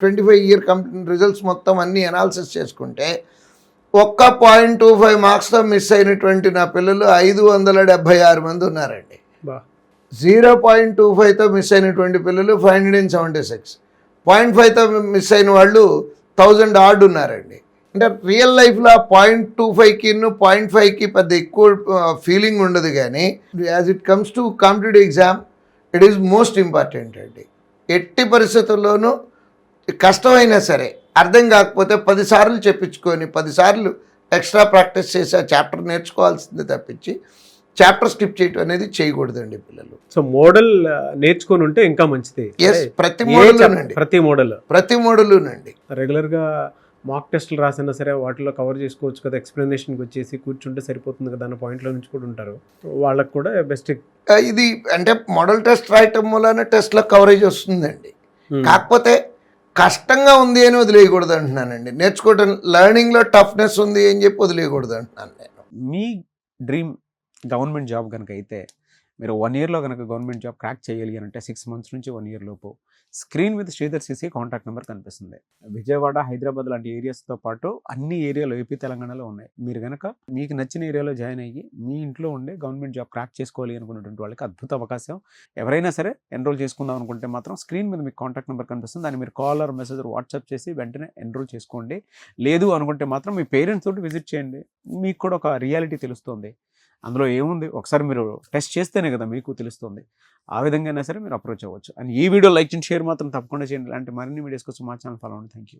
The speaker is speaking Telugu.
25 ఇయర్ రిజల్ట్స్ మొత్తం అన్నీ అనాలిసిస్ చేసుకుంటే ఒక్క 0.25 మార్క్స్తో మిస్ అయినటువంటి నా పిల్లలు 576 మంది ఉన్నారండి. 0.25తో మిస్ అయినటువంటి పిల్లలు 576, 0.5తో మిస్ అయిన వాళ్ళు 1000 ఆర్డ్ ఉన్నారండి. అంటే రియల్ లైఫ్లో 0.25కి 0.5కి పెద్ద ఎక్కువ ఫీలింగ్ ఉండదు, కానీ as it comes to competitive exam it is most important అండి. ఎట్టి పరిస్థితుల్లోనూ కష్టమైనా సరే అర్థం కాకపోతే 10 సార్లు చెప్పించుకొని 10 సార్లు ఎక్స్ట్రా ప్రాక్టీస్ చేసి ఆ చాప్టర్ నేర్చుకోవాల్సింది తప్పించి చాప్టర్ స్కిప్ చేయటం అనేది చేయకూడదండి పిల్లలు. సో మోడల్ నేర్చుకొని ఉంటే ఇంకా మంచిది. ఎస్, ప్రతి మోడలునండి రెగ్యులర్గా మాక్ టెస్టులు రాసినా సరే వాటిలో కవర్ చేసుకోవచ్చు కదా, ఎక్స్ప్లెనేషన్కి వచ్చేసి కూర్చుంటే సరిపోతుంది కదా అన్న పాయింట్లో నుంచి కూడా ఉంటారు. వాళ్ళకు కూడా బెస్ట్ ఇది అంటే మోడల్ టెస్ట్ రాయటం వలన టెస్ట్లో కవరేజ్ వస్తుందండి. కాకపోతే కష్టంగా ఉంది అని వదిలేయకూడదు అంటున్నానండి. నేర్చుకోవటం లెర్నింగ్లో టఫ్నెస్ ఉంది అని చెప్పి వదిలేయకూడదు అంటున్నాను నేను. మీ డ్రీమ్ గవర్నమెంట్ జాబ్ కనుక అయితే మీరు 1 ఇయర్లో కనుక గవర్నమెంట్ జాబ్ క్రాక్ చేయాలి అని అంటే 6 మంత్స్ నుంచి 1 ఇయర్ లోపు స్క్రీన్ మీద శ్రీధర్ సిసి కాంటాక్ట్ నెంబర్ కనిపిస్తుంది. విజయవాడ, హైదరాబాద్ లాంటి ఏరియాస్తో పాటు అన్ని ఏరియాలో ఏపీ, తెలంగాణలో ఉన్నాయి. మీరు కనుక మీకు నచ్చిన ఏరియాలో జాయిన్ అయ్యి మీ ఇంట్లో ఉండే గవర్నమెంట్ జాబ్ క్రాక్ చేసుకోవాలి అనుకున్నటువంటి వాళ్ళకి అద్భుత అవకాశం. ఎవరైనా సరే ఎన్రోల్ చేసుకుందాం అనుకుంటే మాత్రం స్క్రీన్ మీద మీకు కాంటాక్ట్ నెంబర్ కనిపిస్తుంది. దాన్ని మీరు కాల్ ఆర్ మెసేజ్ వాట్సాప్ చేసి వెంటనే ఎన్రోల్ చేసుకోండి. లేదు అనుకుంటే మాత్రం మీ పేరెంట్స్ తోటి విజిట్ చేయండి. మీకు కూడా ఒక రియాలిటీ తెలుస్తుంది. అందులో ఏముంది, ఒకసారి మీరు టెస్ట్ చేస్తేనే కదా మీకు తెలుస్తుంది. ఆ విధంగా అయినా సరే మీరు అప్రోచ్ అవ్వచ్చు. అండ్ ఈ వీడియో లైక్ చేయండి, షేర్ మాత్రం తప్పకుండా చేయండి. ఇలాంటి మరిన్ని వీడియోస్ కోసం మా ఛానల్ ఫాలో అవ్వండి. Thank you.